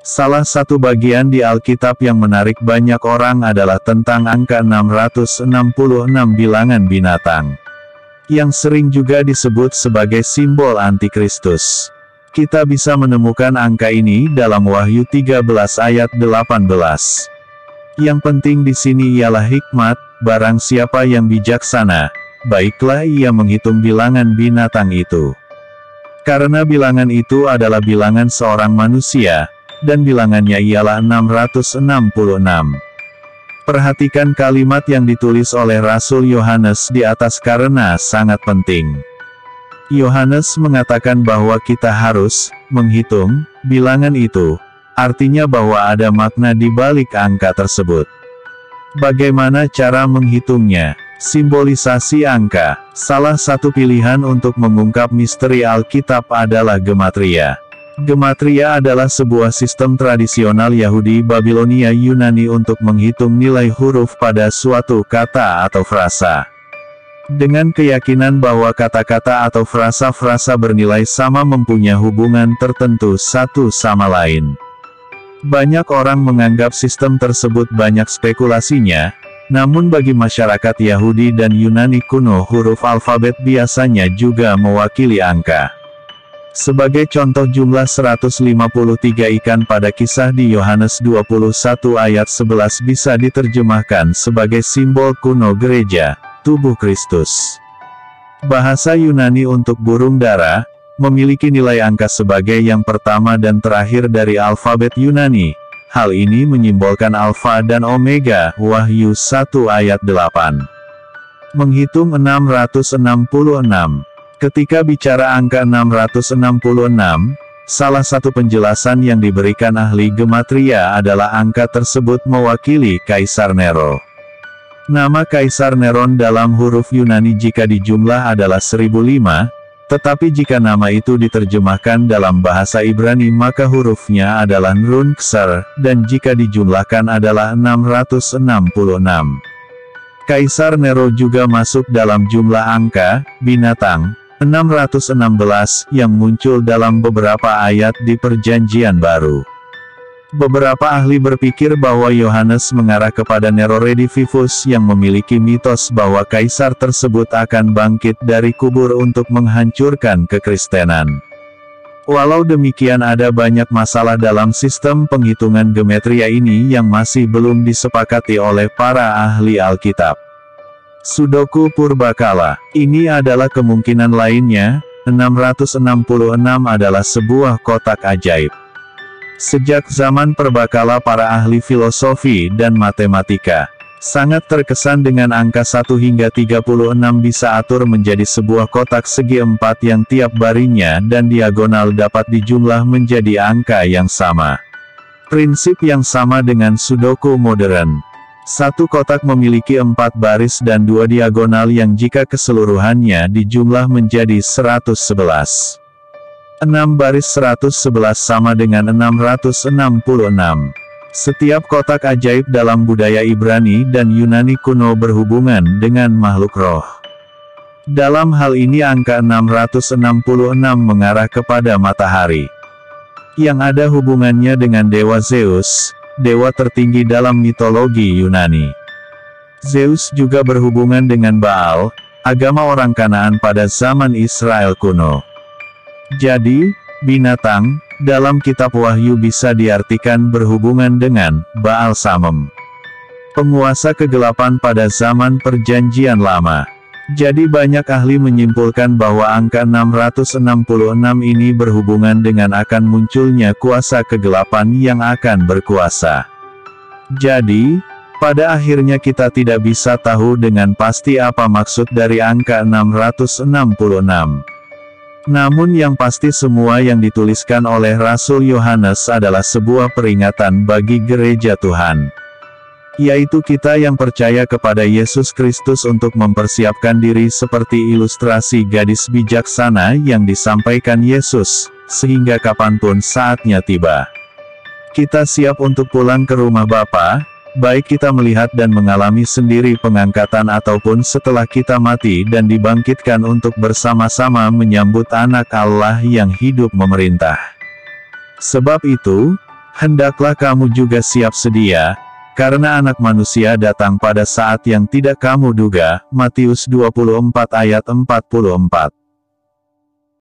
Salah satu bagian di Alkitab yang menarik banyak orang adalah tentang angka 666 bilangan binatang, yang sering juga disebut sebagai simbol antikristus. Kita bisa menemukan angka ini dalam Wahyu 13 ayat 18. Yang penting di sini ialah hikmat, barang siapa yang bijaksana, baiklah ia menghitung bilangan binatang itu. Karena bilangan itu adalah bilangan seorang manusia, dan bilangannya ialah 666. Perhatikan kalimat yang ditulis oleh Rasul Yohanes di atas karena sangat penting. Yohanes mengatakan bahwa kita harus menghitung bilangan itu, artinya bahwa ada makna di balik angka tersebut. Bagaimana cara menghitungnya? Simbolisasi angka. Salah satu pilihan untuk mengungkap misteri Alkitab adalah gematria. Gematria adalah sebuah sistem tradisional Yahudi Babilonia Yunani untuk menghitung nilai huruf pada suatu kata atau frasa. Dengan keyakinan bahwa kata-kata atau frasa-frasa bernilai sama mempunyai hubungan tertentu satu sama lain. Banyak orang menganggap sistem tersebut banyak spekulasinya, namun bagi masyarakat Yahudi dan Yunani kuno huruf alfabet biasanya juga mewakili angka. Sebagai contoh jumlah 153 ikan pada kisah di Yohanes 21 ayat 11 bisa diterjemahkan sebagai simbol kuno gereja, tubuh Kristus. Bahasa Yunani untuk burung dara, memiliki nilai angka sebagai yang pertama dan terakhir dari alfabet Yunani. Hal ini menyimbolkan alfa dan omega, Wahyu 1 ayat 8. Menghitung 666. Ketika bicara angka 666, salah satu penjelasan yang diberikan ahli gematria adalah angka tersebut mewakili Kaisar Nero. Nama Kaisar Neron dalam huruf Yunani jika dijumlah adalah 1005, tetapi jika nama itu diterjemahkan dalam bahasa Ibrani maka hurufnya adalah Nun Kser, dan jika dijumlahkan adalah 666. Kaisar Nero juga masuk dalam jumlah angka binatang 616 yang muncul dalam beberapa ayat di Perjanjian Baru. Beberapa ahli berpikir bahwa Yohanes mengarah kepada Nero Redivivus yang memiliki mitos bahwa kaisar tersebut akan bangkit dari kubur untuk menghancurkan kekristenan. Walau demikian ada banyak masalah dalam sistem penghitungan gematria ini yang masih belum disepakati oleh para ahli Alkitab. Sudoku Purbakala. Ini adalah kemungkinan lainnya, 666 adalah sebuah kotak ajaib. Sejak zaman Purbakala para ahli filosofi dan matematika sangat terkesan dengan angka 1 hingga 36 bisa atur menjadi sebuah kotak segi 4 yang tiap baringnya dan diagonal dapat dijumlah menjadi angka yang sama. Prinsip yang sama dengan Sudoku modern. Satu kotak memiliki 4 baris dan 2 diagonal yang jika keseluruhannya dijumlah menjadi 111. 6 baris 111 sama dengan 666. Setiap kotak ajaib dalam budaya Ibrani dan Yunani kuno berhubungan dengan makhluk roh. Dalam hal ini angka 666 mengarah kepada matahari, yang ada hubungannya dengan dewa Zeus, dewa tertinggi dalam mitologi Yunani. Zeus juga berhubungan dengan Baal, agama orang Kanaan pada zaman Israel kuno. Jadi, binatang, dalam kitab Wahyu bisa diartikan berhubungan dengan Baal Samem, penguasa kegelapan pada zaman Perjanjian Lama. Jadi banyak ahli menyimpulkan bahwa angka 666 ini berhubungan dengan akan munculnya kuasa kegelapan yang akan berkuasa. Jadi, pada akhirnya kita tidak bisa tahu dengan pasti apa maksud dari angka 666. Namun yang pasti semua yang dituliskan oleh Rasul Yohanes adalah sebuah peringatan bagi gereja Tuhan. Yaitu kita yang percaya kepada Yesus Kristus untuk mempersiapkan diri seperti ilustrasi gadis bijaksana yang disampaikan Yesus, sehingga kapanpun saatnya tiba, kita siap untuk pulang ke rumah Bapa, baik kita melihat dan mengalami sendiri pengangkatan ataupun setelah kita mati dan dibangkitkan untuk bersama-sama menyambut anak Allah yang hidup memerintah. Sebab itu, Hendaklah kamu juga siap sedia, karena anak manusia datang pada saat yang tidak kamu duga. Matius 24 ayat 44.